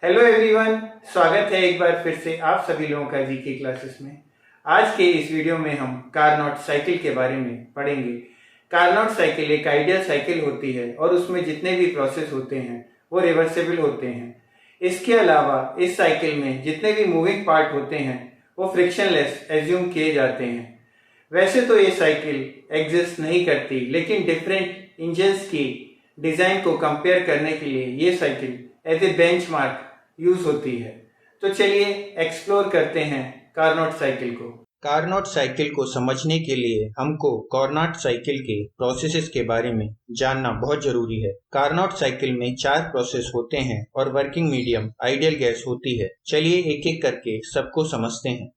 Hello everyone, स्वागत है एक बार फिर से आप सभी लोगों का जीके क्लासेस में। आज के इस वीडियो में हम कारनॉट साइकिल के बारे में पढ़ेंगे। कारनॉट साइकिल एक आइडियल साइकिल होती है और उसमें जितने भी प्रोसेस होते हैं वो रिवर्सेबल होते हैं। इसके अलावा इस साइकिल में जितने भी मूविंग पार्ट होते हैं वो फ्रिक्शनलेस एज्यूम किए जाते हैं। वैसे तो ये साइकिल एग्जिस्ट नहीं करती, लेकिन डिफरेंट इंजन्स की डिज़ाइन को कंपेयर करने के लिए ये cycle as a benchmark use होती है। तो चलिए एक्सप्लोर करते हैं कारनॉट साइकिल को। कारनॉट साइकिल को समझने के लिए हमको कारनॉट साइकिल के प्रोसेसेस के बारे में जानना बहुत जरूरी है। कारनॉट साइकिल में 4 प्रोसेस होते हैं और वर्किंग मीडियम आइडियल गैस होती है। चलिए एक एक करके सबको समझते हैं।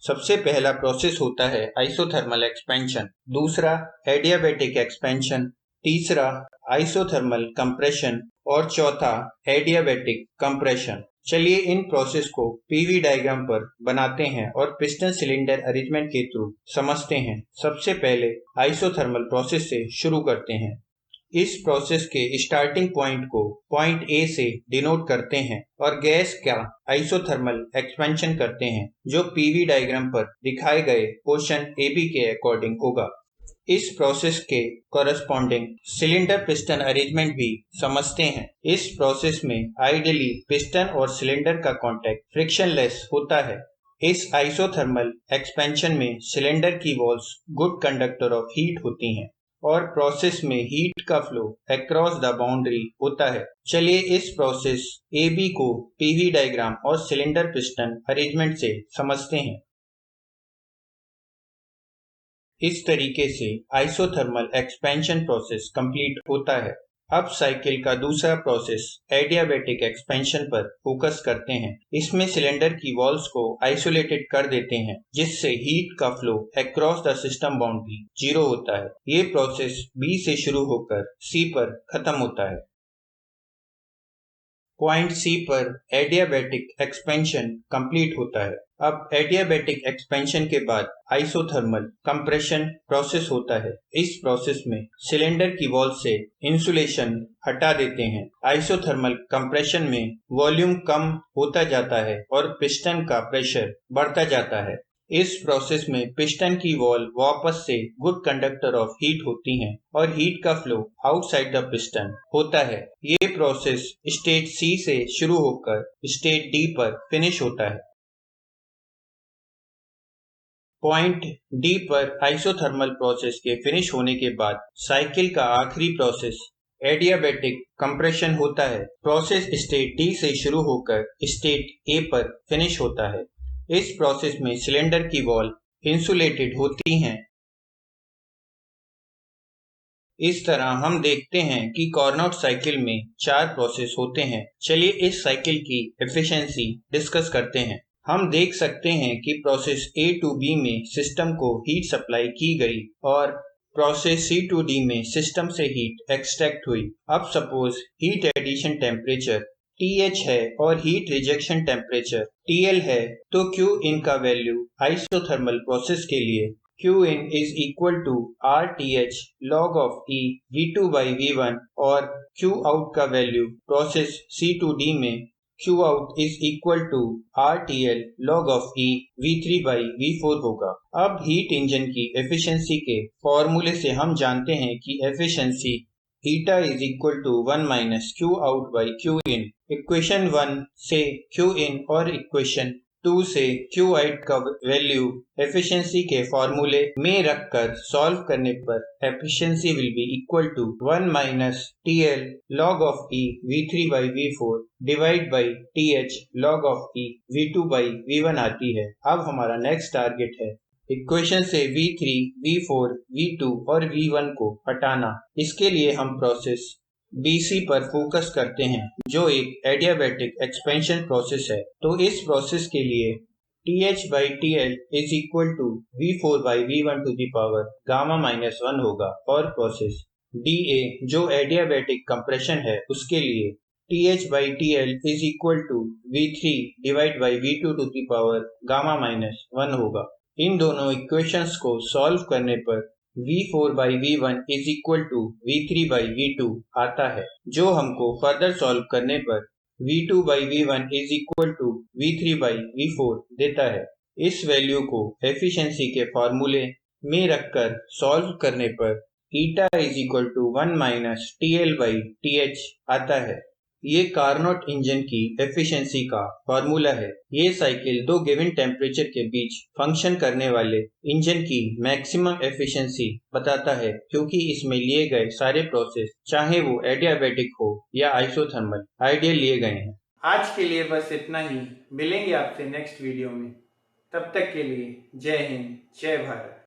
सबसे पहला प्रोसेस होता है आइसोथर्मल एक्सपेंशन, दूसरा एडियाबैटिक एक्सपेंशन, तीसरा आइसोथर्मल कंप्रेशन और चौथा एडियाबैटिक कंप्रेशन। चलिए इन प्रोसेस को पीवी डायग्राम पर बनाते हैं और पिस्टन सिलेंडर अरेंजमेंट के थ्रू समझते हैं। सबसे पहले आइसोथर्मल प्रोसेस से शुरू करते हैं। इस प्रोसेस के स्टार्टिंग पॉइंट को पॉइंट ए से डिनोट करते हैं और गैस का आइसोथर्मल एक्सपेंशन करते हैं, जो पीवी डायग्राम पर दिखाए गए पोर्शन ए बी के अकॉर्डिंग होगा। इस प्रोसेस के कॉरस्पॉन्डिंग सिलेंडर पिस्टन अरेंजमेंट भी समझते हैं। इस प्रोसेस में आइडियली पिस्टन और सिलेंडर का कांटेक्ट फ्रिक्शनलेस होता है। इस आइसोथर्मल एक्सपेंशन में सिलेंडर की walls good conductor of heat होती हैं और प्रोसेस में हीट का फ्लो अक्रॉस द बाउंड्री होता है। चलिए इस प्रोसेस ए बी को पीवी डायग्राम और सिलेंडर पिस्टन अरेंजमेंट से समझते हैं। इस तरीके से आइसोथर्मल एक्सपेंशन प्रोसेस कंप्लीट होता है। अब साइकिल का दूसरा प्रोसेस एडियाबैटिक एक्सपेंशन पर फोकस करते हैं। इसमें सिलेंडर की वॉल्स को आइसोलेटेड कर देते हैं, जिससे हीट का flow across the system boundary 0 होता है। ये प्रोसेस बी से शुरू होकर सी पर खत्म होता है। पॉइंट सी पर एडियाबैटिक एक्सपेंशन कंप्लीट होता है। अब एडियाबैटिक एक्सपेंशन के बाद आइसोथर्मल कंप्रेशन प्रोसेस होता है। इस प्रोसेस में सिलेंडर की वॉल से इंसुलेशन हटा देते हैं। आइसोथर्मल कंप्रेशन में वॉल्यूम कम होता जाता है और पिस्टन का प्रेशर बढ़ता जाता है। इस प्रोसेस में पिस्टन की वॉल वापस से गुड कंडक्टर ऑफ हीट होती हैं और हीट का फ्लो आउटसाइड द पिस्टन होता है। ये प्रोसेस स्टेज सी से शुरू होकर स्टेज डी पर फिनिश होता है। पॉइंट डी पर आइसोथर्मल प्रोसेस के फिनिश होने के बाद साइकिल का आखिरी प्रोसेस एडियाबैटिक कंप्रेशन होता है। प्रोसेस स्टेट डी से शुरू होकर स्टेट ए पर फिनिश होता है। इस प्रोसेस में सिलेंडर की वॉल इंसुलेटेड होती हैं। इस तरह हम देखते हैं कि कारनॉट साइकिल में 4 प्रोसेस होते हैं। चलिए इस साइकिल की एफिशिएंसी डिस्कस करते हैं। हम देख सकते हैं कि प्रोसेस ए टू बी में सिस्टम को हीट सप्लाई की गई और प्रोसेस सी टू डी में सिस्टम से हीट एक्सट्रैक्ट हुई। अब suppose heat addition temperature TH है और हीट रिजेक्शन टेम्परेचर TL है, तो Q इन का वैल्यू आइसोथर्मल प्रोसेस के लिए Q in is equal to RTH log of E V2 by V1 और Q out का वैल्यू प्रोसेस C2D में Q out is equal to RTL log of E V3 by V4 होगा। अब heat engine की efficiency के फॉर्मूले से हम जानते हैं कि efficiency eta is equal to 1 minus Q out by Q in। Equation 1 से Q in और इक्वेशन 2 से Q out का वैल्यू एफिशिएंसी के फॉर्मूले में रखकर सॉल्व करने पर efficiency will be equal to 1 minus TL log of E V3 by V4 divide by TH log of E V2 by V1 आती है। अब हमारा नेक्स्ट टारगेट है इक्वेशन से V3, V4, V2 और V1 को हटाना। इसके लिए हम प्रोसेस BC पर फोकस करते हैं, जो एक एडियाबैटिक एक्सपेंशन प्रोसेस है। तो इस प्रोसेस के लिए TH by TL is equal to V4 by V1 to the power gamma -1 होगा और प्रोसेस DA जो एडियाबैटिक कंप्रेशन है उसके लिए TH by TL is equal to V3 divide by V2 to the power gamma -1 होगा। इन दोनों equations को solve करने पर V4 by V1 is equal to V3 by V2 आता है, जो हमको फर्दर सॉल्व करने पर V2/V1 is equal to V3/V4 देता है। इस वैल्यू को एफिशिएंसी के फॉर्मूले में रखकर सॉल्व करने पर eta is equal to 1 minus TL/TH आता है। ये कार्नोट इंजन की एफिशिएंसी का फॉर्मूला है। ये साइकिल दो गिवन टेम्परेचर के बीच फंक्शन करने वाले इंजन की मैक्सिमम एफिशिएंसी बताता है, क्योंकि इसमें लिए गए सारे प्रोसेस, चाहे वो एडियाबैटिक हो या आइसोथर्मल, आइडियल लिए गए हैं। आज के लिए बस इतना ही। मिलेंगे आपसे नेक्स्ट वीडियो में। तब तक के लिए जय हिंद, जय भारत।